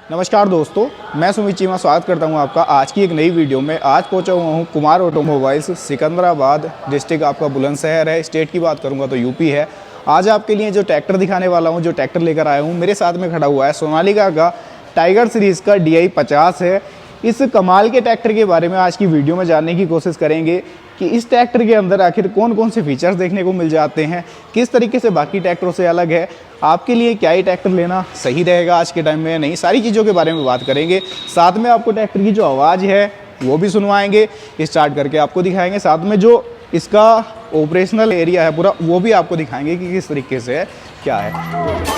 नमस्कार दोस्तों, मैं सुमित चीमा स्वागत करता हूं आपका आज की एक नई वीडियो में। आज पहुंचा हुआ हूं कुमार ऑटोमोबाइल्स, सिकंदराबाद डिस्ट्रिक्ट आपका बुलंदशहर है। स्टेट की बात करूंगा तो यूपी है। आज आपके लिए जो ट्रैक्टर दिखाने वाला हूं, जो ट्रैक्टर लेकर आया हूं, मेरे साथ में खड़ा हुआ है सोनालिका का टाइगर सीरीज़ का DI 50 है। इस कमाल के ट्रैक्टर के बारे में आज की वीडियो में जानने की कोशिश करेंगे कि इस ट्रैक्टर के अंदर आखिर कौन कौन से फीचर्स देखने को मिल जाते हैं, किस तरीके से बाकी ट्रैक्टरों से अलग है, आपके लिए क्या ही ट्रैक्टर लेना सही रहेगा आज के टाइम में या नहीं, सारी चीज़ों के बारे में बात करेंगे। साथ में आपको ट्रैक्टर की जो आवाज़ है वो भी सुनवाएंगे, स्टार्ट करके आपको दिखाएंगे। साथ में जो इसका ऑपरेशनल एरिया है पूरा, वो भी आपको दिखाएंगे कि किस तरीके से है, क्या है।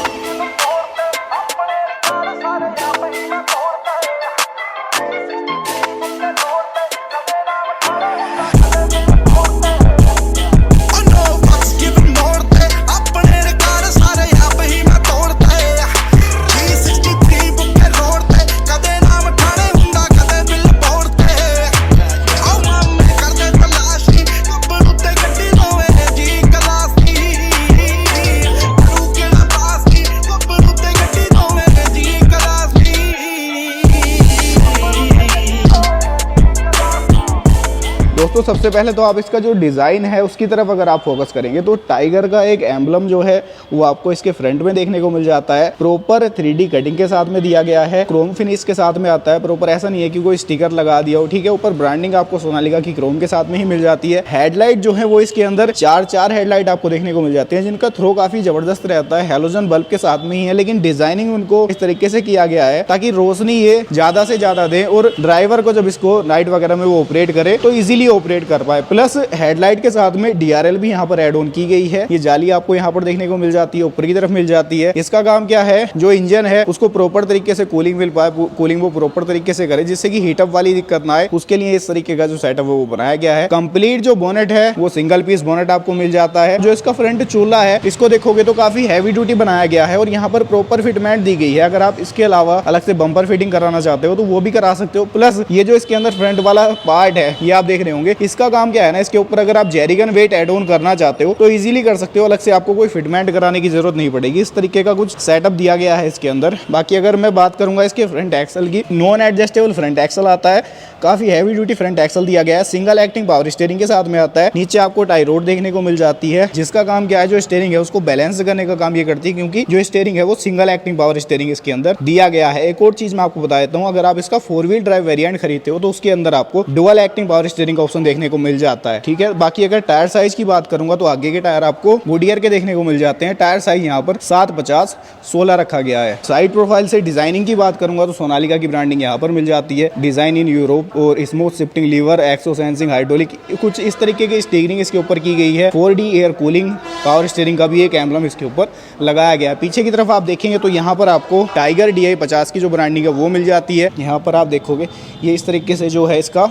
दोस्तों सबसे पहले तो आप इसका जो डिज़ाइन है उसकी तरफ अगर आप फोकस करेंगे तो टाइगर का एक एम्बलम जो है वो आपको इसके फ्रंट में देखने को मिल जाता है। प्रॉपर 3D कटिंग के साथ में दिया गया है, क्रोम फिनिश के साथ में आता है। प्रॉपर ऐसा नहीं है कि कोई स्टिकर लगा दिया हो, ठीक है। ऊपर ब्रांडिंग आपको सोनालिका की क्रोम के साथ में ही मिल जाती है। हेडलाइट जो है वो इसके अंदर चार हेडलाइट आपको देखने को मिल जाती है, जिनका थ्रो काफी जबरदस्त रहता है। हेलोजन बल्ब के साथ में ही है, लेकिन डिजाइनिंग उनको इस तरीके से किया गया है ताकि रोशनी ये ज्यादा से ज्यादा दे और ड्राइवर को जब इसको नाइट वगैरह में वो ऑपरेट करे तो इजीली ऑपरेट कर पाए। प्लस हेडलाइट के साथ में DRL भी यहाँ पर ऐड ऑन की गई है। ये जाली आपको यहाँ पर देखने को मिल जाती है, ऊपर की तरफ मिल जाती है। इसका काम क्या है, जो इंजन है उसको प्रॉपर तरीके से कूलिंग मिल पाए, कूलिंग वो प्रॉपर तरीके से करे जिससे कि हीटअप वाली दिक्कत ना आए, उसके लिए इस तरीके का जो सेटअप है वो बनाया गया है। कंप्लीट जो बोनेट है वो सिंगल पीस बोनेट आपको मिल जाता है। जो इसका फ्रंट चूल्हा है इसको देखोगे तो काफी हैवी ड्यूटी बनाया गया है और यहाँ पर प्रॉपर फिटमेंट दी गई है। अगर आप इसके अलावा अलग से बम्पर फिटिंग कराना चाहते हो तो वो भी करा सकते हो। प्लस ये जो इसके अंदर फ्रंट वाला पार्ट है ये आप देख रहे होंगे, इसका काम क्या है ना, इसके ऊपर अगर आप जेरिगन वेट ऐड ऑन करना चाहते हो तो इजीली कर सकते हो, अलग से आपको कोई फिटमेंट कराने की जरूरत नहीं पड़ेगी। इस तरीके का कुछ सेटअप दिया गया है इसके अंदर। बाकी अगर मैं बात करूंगा इसके फ्रंट एक्सल की, नॉन एडजस्टेबल फ्रंट एक्सल आता है, काफी हैवी ड्यूटी फ्रंट एक्सल दिया गया है। सिंगल एक्टिंग पावर स्टीयरिंग के साथ में आता है। नीचे आपको टाई रोड देखने को मिल जाती है, जिसका काम क्या है, जो स्टीयरिंग है उसको बैलेंस करने का काम ये करती है, क्योंकि जो स्टीयरिंग है वो सिंगल एक्टिंग पावर स्टीयरिंग इसके अंदर दिया गया है। एक और चीज मैं आपको बता देता हूँ, अगर आप इसका 4 व्हील ड्राइव वेरिएंट खरीदते हो तो उसके अंदर आपको डुअल एक्टिंग पावर स्टीयरिंग का ऑप्शन देखने को मिल जाता है, ठीक है। बाकी अगर टायर साइज की बात करूंगा तो आगे के टायर आपको गुडियर के देखने को मिल जाते हैं। टायर साइज यहाँ पर 750/16 रखा गया है। साइड प्रोफाइल से डिजाइनिंग की बात करूंगा तो सोनालिका की ब्रांडिंग यहाँ पर मिल जाती है। डिजाइन इन यूरोप और स्मूथ शिफ्टिंग लीवर, एक्सो सेंसिंग, हाइड्रोलिक, कुछ इस तरीके की स्टीयरिंग इसके ऊपर की गई है। 4D air cooling power steering का भी एक एम्बलम इसके ऊपर लगाया गया है। पीछे की तरफ आप देखेंगे तो यहाँ पर आपको टाइगर DI 50 की जो ब्रांडिंग है वो मिल जाती है। यहाँ पर आप देखोगे ये इस तरीके से जो है इसका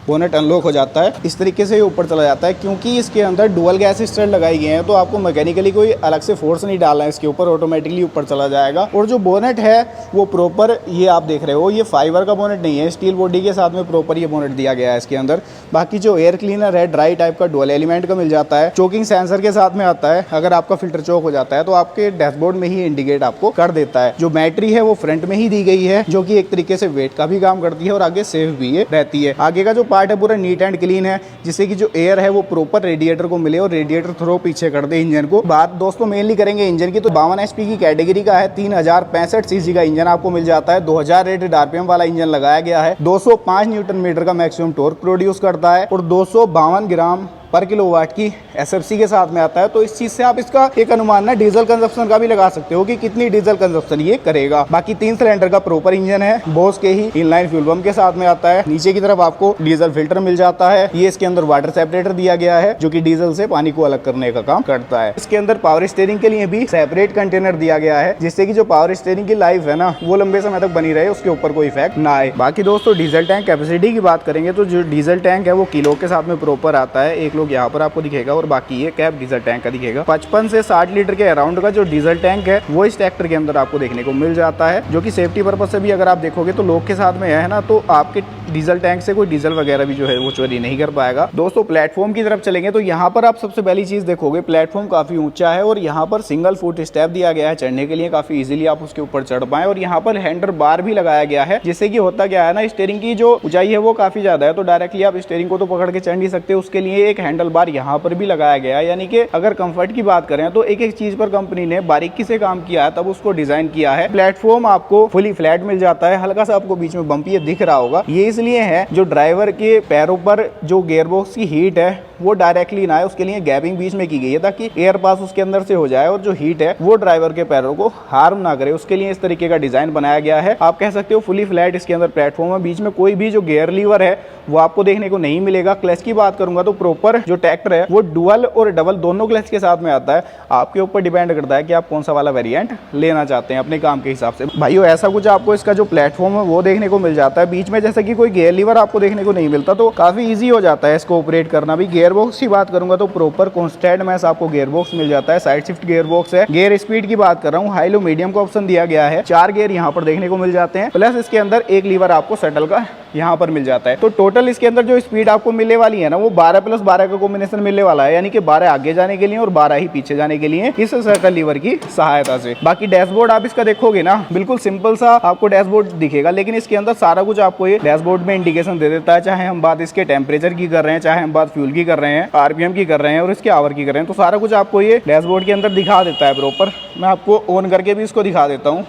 बोनेट अनलॉक हो जाता है, इस तरीके से ये ऊपर चला जाता है। क्योंकि इसके अंदर डुअल गैस स्ट्रेट लगाई गए हैं तो आपको मैकेनिकली कोई अलग से फोर्स नहीं डालना है, इसके ऊपर ऑटोमेटिकली ऊपर चला जाएगा। और जो बोनेट है वो प्रॉपर, ये आप देख रहे हो, ये फाइबर का बोनेट नहीं है, स्टील बॉडी के साथ में प्रॉपर ये बोनेट दिया गया है इसके अंदर। बाकी जो एयर क्लीनर है ड्राई टाइप का डुअल एलिमेंट का मिल जाता है। चोकिंग सेंसर के साथ में आता है, अगर आपका फिल्टर चोक हो जाता है तो आपके डैशबोर्ड में ही इंडिकेट आपको कर देता है। जो बैटरी है वो फ्रंट में ही दी गई है, जो कि एक तरीके से वेट का भी काम करती है और आगे सेफ भी ये रहती है। आगे का जो पार्ट है पूरा नीट एंड क्लीन है, जिससे कि जो एयर है वो प्रॉपर रेडिएटर को मिले और रेडिएटर थ्रो पीछे कर दे इंजन को। बात दोस्तों मेनली करेंगे इंजन की तो 52 HP की कैटेगरी का है। 3065 cc का इंजन आपको मिल जाता है। 2000 रेटेड RPM वाला इंजन लगाया गया है। 205 न्यूटन मीटर का मैक्सिमम टॉर्क प्रोड्यूस करता है और 252 ग्राम पर किलोवाट की SFC के साथ में आता है। तो इस चीज से आप इसका एक अनुमान ना डीजल कंजप्शन का भी लगा सकते हो कि कितनी डीजल कंजप्शन ये करेगा। बाकी 3 सिलेंडर का प्रॉपर इंजन है, बोस के ही इनलाइन फ्यूल पंप के साथ में आता है। नीचे की तरफ आपको डीजल फिल्टर मिल जाता है। ये इसके अंदर वाटर सेपरेटर दिया गया है, जो कि डीजल से पानी को अलग करने का काम करता है। इसके अंदर पावर स्टीयरिंग के लिए भी सेपरेट कंटेनर दिया गया है, जिससे कि जो पावर स्टीयरिंग की लाइफ है ना वो लंबे समय तक बनी रहे, उसके ऊपर कोई इफेक्ट ना आए। बाकी दोस्तों डीजल टैंक कैपेसिटी की बात करेंगे तो जो डीजल टैंक है वो किलो के साथ में प्रॉपर आता है। 1 लुक यहाँ पर आपको दिखेगा और बाकी ये कैब डीजल टैंक का दिखेगा। 55 से 60 लीटर के अराउंड का जो डीजल टैंक है वो इस ट्रैक्टर के अंदर आपको देखने को मिल जाता है, जो कि सेफ्टी पर्पज से भी अगर आप देखोगे तो लोग के साथ में है ना, तो आपके डीजल टैंक से कोई डीजल वगैरह भी जो है वो चोरी नहीं कर पाएगा। दोस्तों प्लेटफॉर्म की तरफ चलेंगे तो यहाँ पर आप सबसे पहली चीज देखोगे प्लेटफॉर्म काफी ऊंचा है और यहाँ पर सिंगल फुट स्टेप दिया गया है चढ़ने के लिए, काफी इजीली आप उसके ऊपर चढ़ पाए। और यहाँ पर हैंडल बार भी लगाया गया है, जिससे कि होता क्या है ना, स्टीयरिंग की जो ऊंचाई है वो काफी ज्यादा है, तो डायरेक्टली आप स्टीयरिंग को तो पकड़ के चढ़ नहीं सकते, उसके लिए एक हैंडल बार यहाँ पर भी लगाया गया है। यानी कि अगर कंफर्ट की बात करें तो एक एक चीज पर कंपनी ने बारीकी से काम किया है, तब उसको डिजाइन किया है। प्लेटफॉर्म आपको फुली फ्लैट मिल जाता है, हल्का सा आपको बीच में बम्पी दिख रहा होगा, ये इसलिए है जो ड्राइवर के पैरों पर जो गियरबॉक्स की हीट है वो डायरेक्टली ना आए, उसके लिए गैपिंग बीच में की गई है ताकि एयर पास उसके अंदर से हो जाए और जो हीट है वो ड्राइवर के पैरों को हार्म ना करे, उसके लिए इस तरीके का डिजाइन बनाया गया है। आप कह सकते हो फुली फ्लैट इसके अंदर प्लेटफॉर्म है, बीच में कोई भी जो गियर लीवर है वो आपको देखने को नहीं मिलेगा। क्लच की बात करूंगा तो प्रॉपर जो ट्रैक्टर है वो डुअल और डबल दोनों क्लच के साथ में आता है, आपके ऊपर डिपेंड करता है कि आप कौन सा वाला वेरिएंट लेना चाहते हैं अपने काम के हिसाब से। भाइयों ऐसा कुछ आपको इसका जो प्लेटफॉर्म है वो देखने को मिल जाता है, बीच में जैसे कि कोई गियर लीवर आपको देखने को नहीं मिलता, तो काफी ईजी हो जाता है इसको ऑपरेट करना भी। गियर बॉक्स की बात करूंगा तो प्रॉपर कॉन्स्टेंट मैस आपको गियर बॉक्स मिल जाता है, साइड शिफ्ट गियर बॉक्स है। गियर स्पीड की बात कर रहा हूँ, हाई लो मीडियम का ऑप्शन दिया गया है, 4 गियर यहाँ पर देखने को मिल जाते हैं, प्लस इसके अंदर एक लीवर आपको शटल का यहाँ पर मिल जाता है। तो टोटल इसके अंदर जो स्पीड आपको मिलने वाली है ना वो 12 + 12 का कॉम्बिनेशन मिलने वाला है, यानी कि 12 आगे जाने के लिए और 12 ही पीछे जाने के लिए इस शटल लीवर की सहायता से। बाकी डैशबोर्ड आप इसका देखोगे ना बिल्कुल सिंपल सा आपको डैशबोर्ड दिखेगा, लेकिन इसके अंदर सारा कुछ आपको ये डैशबोर्ड में इंडिकेशन दे देता है, चाहे हम बात इसके टेम्परेचर की कर रहे हैं, चाहे हम बात फ्यूल की कर रहे हैं, आरपीएम की कर रहे हैं और इसके आवर की कर रहे हैं, तो सारा कुछ आपको ये डैशबोर्ड के अंदर दिखा देता है प्रॉपर। मैं आपको ऑन करके भी इसको दिखा देता हूँ,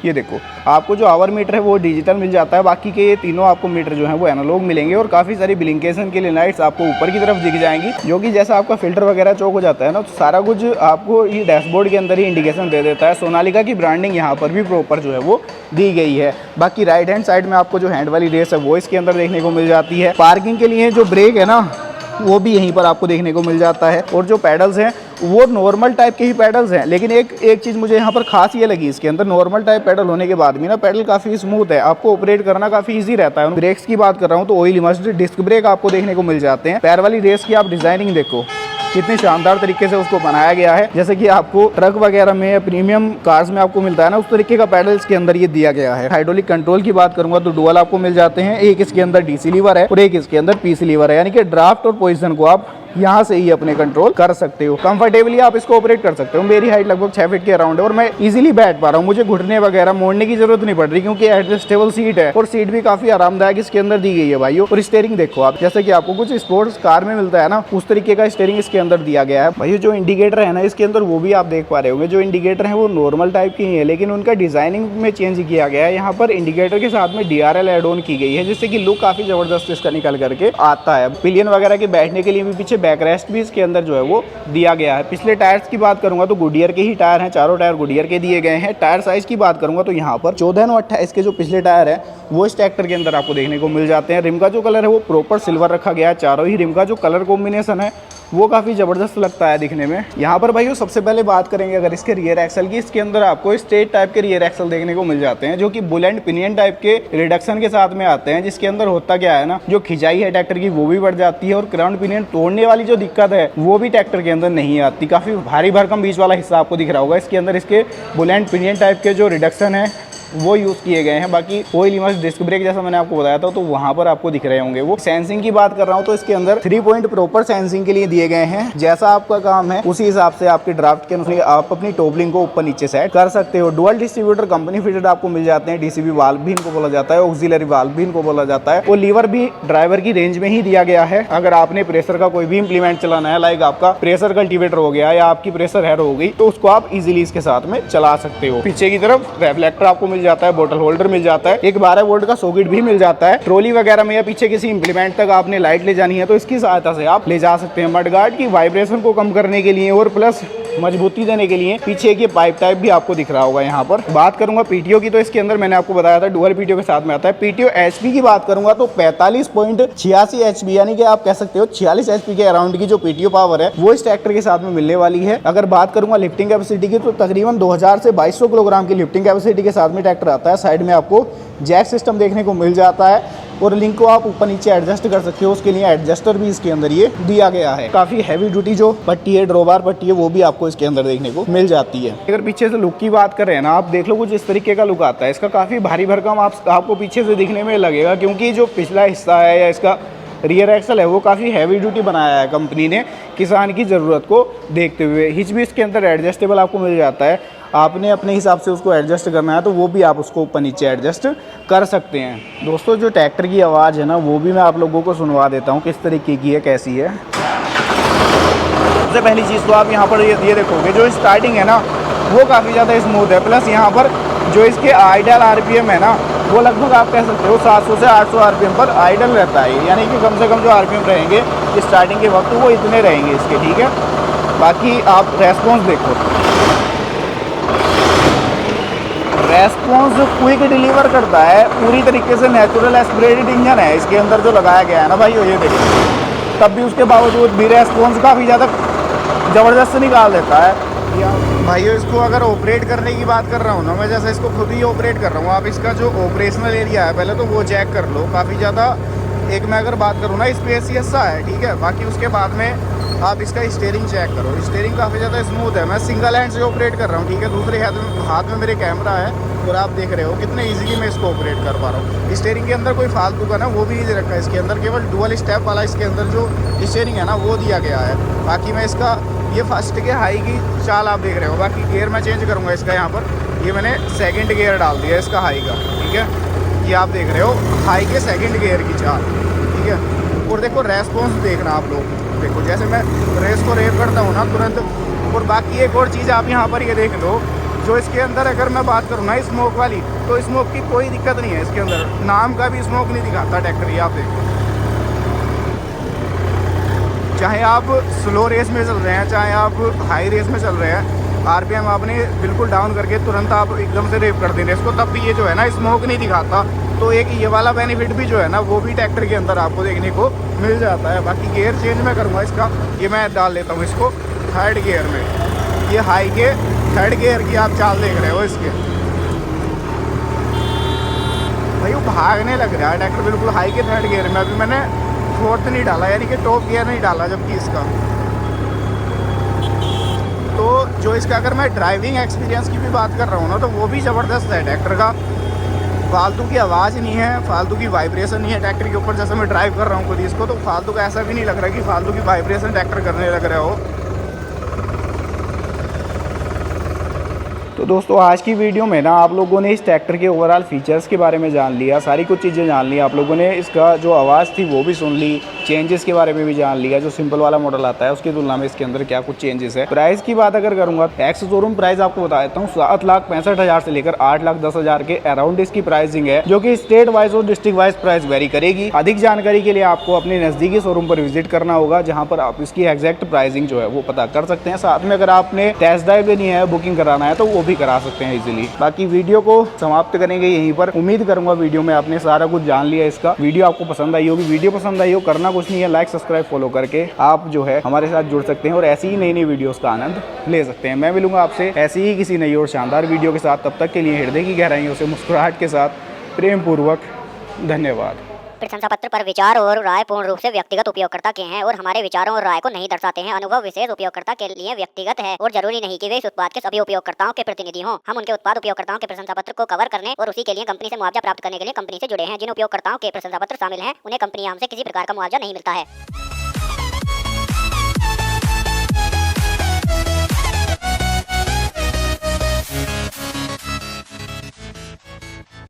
ये देखो आपको जो आवर मीटर है वो डिजिटल मिल जाता है, बाकी के ये तीनों आपको मीटर जो है वो एनालॉग मिलेंगे और काफ़ी सारी ब्लिंकेशन के लिए लाइट्स आपको ऊपर की तरफ दिख जाएंगी, जो कि जैसा आपका फिल्टर वगैरह चौक हो जाता है ना, तो सारा कुछ आपको ये डैशबोर्ड के अंदर ही इंडिकेशन दे देता है। सोनालिका की ब्रांडिंग यहाँ पर भी प्रॉपर जो है वो दी गई है। बाकी राइट हैंड साइड में आपको जो हैंड वाली रेस है वो इसके अंदर देखने को मिल जाती है। पार्किंग के लिए जो ब्रेक है ना वो भी यहीं पर आपको देखने को मिल जाता है, और जो पैडल्स हैं वो नॉर्मल टाइप के ही पैडल्स हैं, लेकिन एक चीज़ मुझे यहाँ पर खास ये लगी, इसके अंदर नॉर्मल टाइप पैडल होने के बाद भी ना पैडल काफ़ी स्मूथ है, आपको ऑपरेट करना काफ़ी इजी रहता है। ब्रेक्स की बात कर रहा हूँ तो ऑयल इमर्स्ड डिस्क ब्रेक आपको देखने को मिल जाते हैं। पैर वाली रेस की आप डिजाइनिंग देखो कितने शानदार तरीके से उसको बनाया गया है, जैसे कि आपको ट्रक वगैरह में या प्रीमियम कार्स में आपको मिलता है ना, उस तरीके का पैडल इसके अंदर ये दिया गया है। हाइड्रोलिक कंट्रोल की बात करूंगा तो डुअल आपको मिल जाते हैं, एक इसके अंदर डीसी लीवर है और एक इसके अंदर पीसी लीवर है, यानी कि ड्राफ्ट और पोजीशन को आप यहाँ से ही अपने कंट्रोल कर सकते हो, कंफर्टेबली आप इसको ऑपरेट कर सकते हो। मेरी हाइट लगभग 6 फीट के अराउंड है और मैं इजीली बैठ पा रहा हूँ, मुझे घुटने वगैरह मोड़ने की जरूरत नहीं पड़ रही, क्योंकि एडजस्टेबल सीट है और सीट भी काफी आरामदायक इसके अंदर दी गई है भाइयों। और स्टीयरिंग देखो आप, जैसे कि आपको कुछ स्पोर्ट्स कार में मिलता है ना उस तरीके का स्टीयरिंग इसके अंदर दिया गया है। भाइयों जो इंडिकेटर है ना इसके अंदर वो भी आप देख पा रहे होंगे, जो इंडिकेटर है वो नॉर्मल टाइप की ही है, लेकिन उनका डिजाइनिंग में चेंज किया गया है। यहाँ पर इंडिकेटर के साथ में DRL एड ऑन की गई है, जिससे कि लुक काफी जबरदस्त इसका निकल करके आता है। पिलियन वगैरह के बैठने के लिए भी पीछे बैक रेस्ट भी इसके अंदर जो है वो दिया गया है। पिछले टायर्स की बात करूंगा तो गुडियर के ही टायर हैं, चारों टायर गुडियर के दिए गए हैं। टायर साइज की बात करूंगा तो यहाँ पर 14/28 के जो पिछले टायर है वो इस ट्रैक्टर के अंदर आपको देखने को मिल जाते हैं। रिम का जो कलर है वो प्रॉपर सिल्वर रखा गया है, चारों ही रिम का जो कलर कॉम्बिनेशन है वो काफ़ी ज़बरदस्त लगता है दिखने में। यहाँ पर भाइयों सबसे पहले बात करेंगे अगर इसके रियर एक्सल की, इसके अंदर आपको स्ट्रेट टाइप के रियर एक्सल देखने को मिल जाते हैं, जो कि बुल एंड पिनियन टाइप के रिडक्शन के साथ में आते हैं, जिसके अंदर होता क्या है ना, जो खिंचाई है ट्रैक्टर की वो भी बढ़ जाती है और क्राउन पिनियन तोड़ने वाली जो दिक्कत है वो भी ट्रैक्टर के अंदर नहीं आती। काफ़ी भारी भरकम बीच वाला हिस्सा आपको दिख रहा होगा, इसके अंदर इसके बुल एंड पिनियन टाइप के जो रिडक्शन है वो यूज़ किए गए हैं। बाकी ऑयल इमर्स्ड डिस्क ब्रेक जैसा मैंने आपको बताया था तो वहाँ पर आपको दिख रहे होंगे। वो सेंसिंग की बात कर रहा हूँ तो इसके अंदर 3 पॉइंट प्रॉपर सेंसिंग के लिए दिए गए हैं, जैसा आपका काम है उसी हिसाब से आपके ड्राफ्ट के अनुसार आप अपनी टॉपलिंग को ऊपर नीचे सेट कर सकते हो। डुअल डिस्ट्रीब्यूटर कंपनी फिटेड आपको मिल जाते हैं, डीसीबी वाल्व भी इनको बोला जाता है, ऑक्सिलरी वाल्व भी इनको बोला जाता है, और लीवर भी ड्राइवर की रेंज में ही दिया गया है। अगर आपने प्रेशर का कोई भी इंप्लीमेंट चलाना है, लाइक आपका प्रेशर कल्टीवेटर हो गया या आपकी प्रेशर हेड हो गई, तो उसको आप इजीली इसके साथ में चला सकते हो। पीछे की तरफ रेफ्लेक्टर आपको मिल जाता है, बोतल होल्डर मिल जाता है, एक 12 वोल्ट का सॉकेट भी मिल जाता है। ट्रॉली वगैरह में या पीछे किसी इंप्लीमेंट तक आपने लाइट ले जानी है तो इसकी सहायता से आप ले जा सकते हैं। मडगार्ड की वाइब्रेशन को कम करने के लिए और प्लस मजबूती देने के लिए पीछे की पाइप टाइप भी आपको दिख रहा होगा। यहाँ पर बात करूंगा पीटीओ की तो इसके अंदर मैंने आपको बताया था डुअल पीटीओ के साथ में आता है। पीटीओ एचपी की बात करूंगा तो 45.86 एचपी, यानी कि आप कह सकते हो 46 एचपी के अराउंड की जो पीटीओ पावर है वो इस ट्रैक्टर के साथ में मिलने वाली है। अगर बात करूंगा लिफ्टिंग कैपेसिटी की तो तकरीबन 2000 से 2200 किलोग्राम की लिफ्टिंग कैपेसिटी के साथ में ट्रैक्टर आता है। साइड में आपको जैक सिस्टम देखने को मिल जाता है। और लिंक को आप ऊपर नीचे एडजस्ट कर सकते हो, उसके लिए एडजस्टर भी इसके अंदर ये दिया गया है। काफी हैवी ड्यूटी जो पट्टी है, ड्रॉबार पट्टी है, वो भी आपको इसके अंदर देखने को मिल जाती है। अगर पीछे से लुक की बात कर रहे हैं ना, आप देख लो कुछ इस तरीके का लुक आता है इसका। काफी भारी भरकम आपको पीछे से दिखने में लगेगा, क्योंकि जो पिछला हिस्सा है या इसका रियर एक्सल है वो काफ़ी हैवी ड्यूटी बनाया है कंपनी ने किसान की ज़रूरत को देखते हुए। हिच भी इसके अंदर एडजस्टेबल आपको मिल जाता है, आपने अपने हिसाब से उसको एडजस्ट करना है तो वो भी आप उसको ऊपर नीचे एडजस्ट कर सकते हैं। दोस्तों जो ट्रैक्टर की आवाज़ है ना, वो भी मैं आप लोगों को सुनवा देता हूँ किस तरीके की है, कैसी है। सबसे पहली चीज़ तो आप यहाँ पर ये देखोगे, जो स्टार्टिंग है ना वो काफ़ी ज़्यादा स्मूथ है, प्लस यहाँ पर जो इसके आइडल आरपीएम है ना वो लगभग आप कह सकते हो 700 से 800 आरपीएम पर आइडल रहता है, यानी कि कम से कम जो आरपीएम रहेंगे स्टार्टिंग के वक्त वो इतने रहेंगे इसके, ठीक है। बाकी आप रेस्पॉन्स देखो, रेस्पॉन्स क्विक डिलीवर करता है पूरी तरीके से। नेचुरल एस्पिरेटेड इंजन है इसके अंदर जो लगाया गया है ना भाई, ये देखिए, तब भी उसके बावजूद भी रेस्पॉन्स काफ़ी ज़्यादा ज़बरदस्त निकाल देता है। भाइयों इसको अगर ऑपरेट करने की बात कर रहा हूँ ना मैं, जैसे इसको खुद ही ऑपरेट कर रहा हूँ, आप इसका जो ऑपरेशनल एरिया है पहले तो वो चेक कर लो। काफ़ी ज़्यादा एक मैं अगर बात करूँ ना स्पेसियस सा है, ठीक है। बाकी उसके बाद में आप इसका स्टीयरिंग चेक करो, स्टीयरिंग काफ़ी ज़्यादा स्मूथ है। मैं सिंगल हैंड से ऑपरेट कर रहा हूँ, ठीक है। दूसरे हाथ में मेरे कैमरा है और आप देख रहे हो कितने ईजिली मैं इसको ऑपरेट कर पा रहा हूँ। स्टीयरिंग के अंदर कोई फालतू का ना वो भी नहीं दे रखा है इसके अंदर, केवल डुअल स्टेप वाला इसके अंदर जो स्टीयरिंग है ना वो दिया गया है। बाकी मैं इसका ये फर्स्ट के हाई की चाल आप देख रहे हो, बाकी गियर मैं चेंज करूँगा इसका। यहाँ पर ये मैंने सेकंड गियर डाल दिया इसका हाई का, ठीक है। ये आप देख रहे हो हाई के सेकंड गियर की चाल, ठीक है। और देखो रेस्पॉन्स देखना आप लोग, देखो जैसे मैं रेस को रेव करता हूँ ना तुरंत। और बाकी एक और चीज़ आप यहाँ पर ये देख लो, जो इसके अंदर अगर मैं बात करूँ ना स्मोक वाली, तो स्मोक की कोई दिक्कत नहीं है इसके अंदर, नाम का भी स्मोक नहीं दिखाता ट्रैक्टर। ये आप देखो, चाहे आप स्लो रेस में चल रहे हैं चाहे आप हाई रेस में चल रहे हैं, आरपीएम आपने बिल्कुल डाउन करके तुरंत आप एकदम से रेव कर देंगे इसको, तब भी ये जो है ना स्मोक नहीं दिखाता। तो एक ये वाला बेनिफिट भी जो है ना वो भी ट्रैक्टर के अंदर आपको देखने को मिल जाता है। बाकी गियर चेंज मैं करूँगा इसका, ये मैं डाल लेता हूँ इसको थर्ड गियर में। ये हाई के थर्ड गियर की आप चाल देख रहे हो इसके, भाई वो भागने लग रहा है ट्रैक्टर बिल्कुल हाई के थर्ड गियर में। अभी मैंने फोर्थ नहीं डाला, यानी कि टॉप गियर नहीं डाला जबकि इसका। तो जो इसका अगर मैं ड्राइविंग एक्सपीरियंस की भी बात कर रहा हूँ ना, तो वो भी ज़बरदस्त है ट्रैक्टर का। फालतू की आवाज़ नहीं है, फालतू की वाइब्रेशन नहीं है ट्रैक्टर के ऊपर। जैसे मैं ड्राइव कर रहा हूँ खुद इसको, तो फालतू का ऐसा भी नहीं लग रहा कि फालतू की वाइब्रेशन ट्रैक्टर करने लग रहे हो। तो दोस्तों आज की वीडियो में ना आप लोगों ने इस ट्रैक्टर के ओवरऑल फीचर्स के बारे में जान लिया, सारी कुछ चीज़ें जान ली आप लोगों ने। इसका जो आवाज़ थी वो भी सुन ली, चेंजेस के बारे में भी जान लिया। जो सिंपल वाला मॉडल आता है उसकी तुलना में इसके अंदर क्या कुछ चेंजेस है। प्राइस की बात अगर करूँगा, एक्स शोरूम प्राइस आपको बता देता हूँ 7,65,000 से लेकर 8,10,000 के अराउंड इसकी प्राइसिंग है, जो कि स्टेट वाइज और डिस्ट्रिक्ट वाइज प्राइस वेरी करेगी। अधिक जानकारी के लिए आपको अपने नज़दीकी शोरूम पर विजिट करना होगा, जहाँ पर आप इसकी एग्जैक्ट प्राइसिंग जो है वो पता कर सकते हैं। साथ में अगर आपने टेस्ट ड्राइव लेनी है, बुकिंग कराना है, तो वो भी करा सकते हैं इजीली। बाकी वीडियो को समाप्त करेंगे यहीं पर। उम्मीद करूंगा वीडियो में आपने सारा कुछ जान लिया इसका। वीडियो आपको पसंद आई होगी। वीडियो पसंद आई हो, करना कुछ नहीं है, लाइक सब्सक्राइब फॉलो करके आप जो है हमारे साथ जुड़ सकते हैं और ऐसी ही नई नई वीडियोस का आनंद ले सकते हैं। मैं मिलूंगा आपसे ऐसी ही किसी नई और शानदार वीडियो के साथ। तब तक के लिए हृदय की गहराइयों से मुस्कुराहट के साथ प्रेम पूर्वक धन्यवाद। प्रशंसा पत्र पर विचार और राय पूर्ण रूप से व्यक्तिगत उपयोगकर्ता के हैं और हमारे विचारों और राय को नहीं दर्शाते हैं। अनुभव विशेष उपयोगकर्ता के लिए व्यक्तिगत है और जरूरी नहीं कि वे इस उत्पाद के सभी उपयोगकर्ताओं के प्रतिनिधि हों। हम उनके उत्पाद उपयोगकर्ताओं के प्रशंसा पत्र को कवर करने और उसी के लिए कंपनी से मुआवजा प्राप्त करने के लिए कंपनी से जुड़े हैं। जिन उपयोगकर्ताओं के प्रशंसा पत्र शामिल हैं उन्हें कंपनी से किसी प्रकार का मुआवजा नहीं मिलता है।